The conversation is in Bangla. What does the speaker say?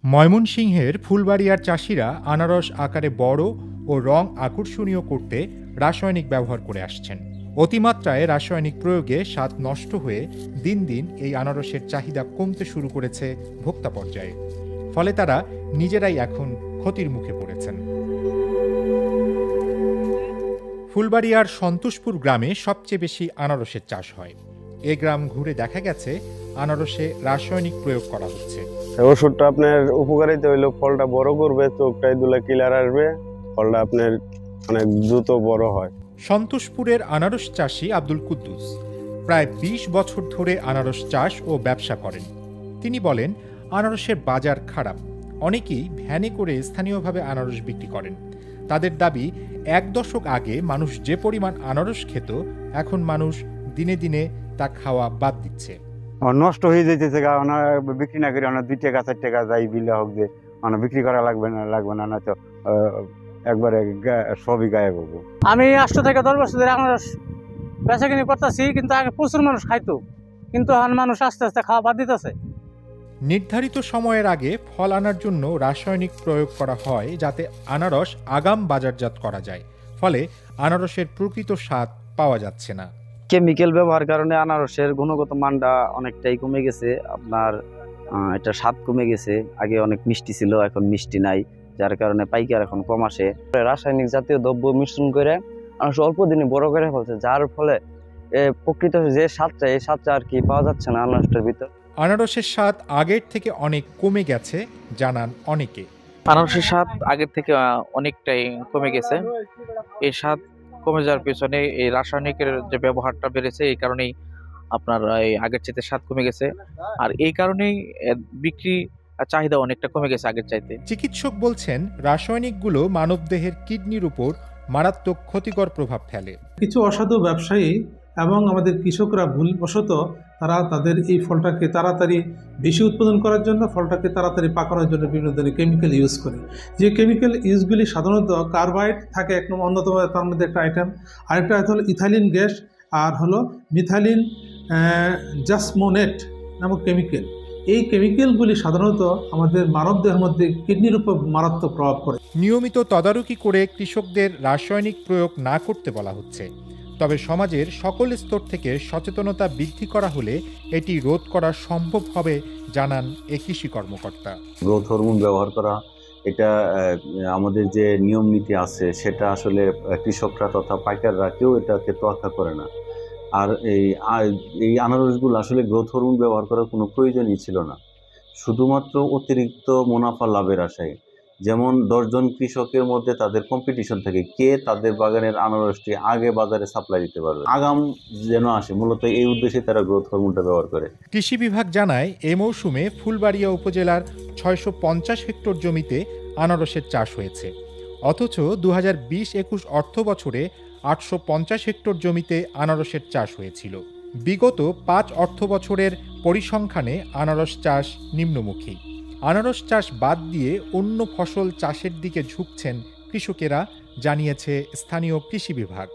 ময়মনসিংহের ফুলবাড়িয়ার চাষিরা আনারস আকারে বড় ও রং আকর্ষণীয় করতে রাসায়নিক ব্যবহার করে আসছেন। অতিমাত্রায় রাসায়নিক প্রয়োগে স্বাদ নষ্ট হয়ে দিন দিন এই আনারসের চাহিদা কমতে শুরু করেছে ভোক্তা পর্যায়ে। ফলে তারা নিজেরাই এখন ক্ষতির মুখে পড়েছেন। ফুলবাড়িয়ার সন্তোষপুর গ্রামে সবচেয়ে বেশি আনারসের চাষ হয়। এ গ্রাম ঘুরে দেখা গেছে আনারসে রাসায়নিক প্রয়োগ করা হচ্ছে। ওষুধটা আপনার উপকারিতা হইলো ফলটা বড় করবে, চোখটাই দুলা কিলার আসবে, ফলটা আপনার অনেক দ্রুত বড় হয়। সন্তোষপুরের আনারস চাষি আব্দুল কুদ্দুস প্রায় ২০ বছর ধরে আনারস চাষ ও ব্যবসা করেন। তিনি বলেন, আনারসের বাজার খারাপ। অনেকেই ভ্যানে করে স্থানীয়ভাবে আনারস বিক্রি করেন। তাদের দাবি, ১ দশক আগে মানুষ যে পরিমাণ আনারস খেত, এখন মানুষ দিনে দিনে তা খাওয়া বাদ দিচ্ছে। নষ্ট হয়ে যেতেছে, বিক্রি না করে ২ টাকা ৪ টাকা যাই বিলে হোক যে বিক্রি করা লাগবে না, নয়তো একবারে সবই গায়ে পাবো। আমি ৮ থেকে ১০ বছর ধরে আনারস বেচা কিনি করতেছি, কিন্তু আগে প্রচুর মানুষ খাইতো, কিন্তু এখন মানুষ আস্তে আস্তে খাওয়া বাদ দিতেছে। নির্ধারিত সময়ের আগে ফল আনার জন্য রাসায়নিক প্রয়োগ করা হয়, যাতে আনারস আগাম বাজারজাত করা যায়। ফলে আনারসের প্রকৃত স্বাদ পাওয়া যাচ্ছে না। কেমিক্যাল ব্যবহার কারণে আনারসের গুণগত মানটা অনেকটাই কমে গেছে। আপনার এটা স্বাদ কমে গেছে। আগে অনেক মিষ্টি ছিল, এখন মিষ্টি নাই, যার কারণে পাইকার এখন কম আসে। রাসায়নিক জাতীয় দ্রব্য মিশ্রণ করে আনারস অল্প দিনে বড় করে ফেলছে, যার ফলে প্রকৃত যে স্বাদটা, এই স্বাদটা আর কি পাওয়া যাচ্ছে না আনারসটার ভিতর। আনারসের স্বাদ আগের থেকে অনেক কমে গেছে জানান অনেকে। আনারসের স্বাদ আগের থেকে অনেকটাই কমে গেছে। এই স্বাদ কমে যাওয়ার পেছনে এই রাসায়নিকের যে ব্যবহারটা বেড়েছে, এই কারণেই আপনার এই আগের চাইতে স্বাদ কমে গেছে। আর এই কারণেই বিক্রি চাহিদা অনেকটা কমে গেছে আগের চাইতে। চিকিৎসক বলছেন, রাসায়নিকগুলো মানবদেহের কিডনির উপর মারাত্মক ক্ষতিকর প্রভাব ফেলে। কিছু অসাধু ব্যবসায়ী এবং আমাদের কৃষকরা ভুলবশত তারা তাদের এই ফলটাকে তাড়াতাড়ি বেশি উৎপাদন করার জন্য, ফলটাকে তাড়াতাড়ি পাকানোর জন্য বিভিন্ন ধরনের কেমিক্যাল ইউজ করে। যে কেমিক্যাল ইউজগুলি সাধারণত কার্বাইড থাকে এক নম্বর, অন্যতম তার মধ্যে একটা আইটেম। আরেকটা হলো ইথাইলিন গ্যাস, আর হলো মিথাইলিন জাসমোনেট নামক কেমিক্যাল। এই কেমিক্যালগুলি সাধারণত আমাদের মানবদেহের মধ্যে কিডনির উপর মারাত্মক প্রভাব পড়ে। নিয়মিত তদারকি করে কৃষকদের রাসায়নিক প্রয়োগ না করতে বলা হচ্ছে। তবে সমাজের সকল স্তর থেকে সচেতনতা বৃদ্ধি করা হলে এটি রোধ করা সম্ভব হবে জানান এ কৃষি কর্মকর্তা। গ্রোথ হরমোন ব্যবহার করা, এটা আমাদের যে নিয়ম নীতি আছে, সেটা আসলে কৃষকরা তথা পাইকাররা কেউ এটাকে তোয়াক্কা করে না। আর এই আনারসগুলো আসলে গ্রোথ হরমোন ব্যবহার করার কোনো প্রয়োজনই ছিল না, শুধুমাত্র অতিরিক্ত মুনাফা লাভের আশায়। যেমন ১০ জন কৃষকের মধ্যে তাদের কম্পিটিশন থাকে, কে তাদের বাগানের আনারসটি আগে বাজারে সাপ্লাই দিতে পারবে, আগাম যেন আসে। মূলত এই উদ্দেশ্যে তারা গ্রোথ হরমোনটা ব্যবহার করে। কৃষি বিভাগ জানায়, এ মৌসুমে ফুলবাড়িয়া উপজেলার ৬৫০ হেক্টর জমিতে আনারসের চাষ হয়েছে। অথচ ২০২০-২১ অর্থ বছরে ৮৫০ হেক্টর জমিতে আনারসের চাষ হয়েছিল। বিগত ৫ অর্থ বছরের পরিসংখ্যানে আনারস চাষ নিম্নমুখী। আনারস চাষ বাদ দিয়ে অন্য ফসল চাষের দিকে ঝুঁকছেন কৃষকেরা, জানিয়েছে স্থানীয় কৃষি বিভাগ।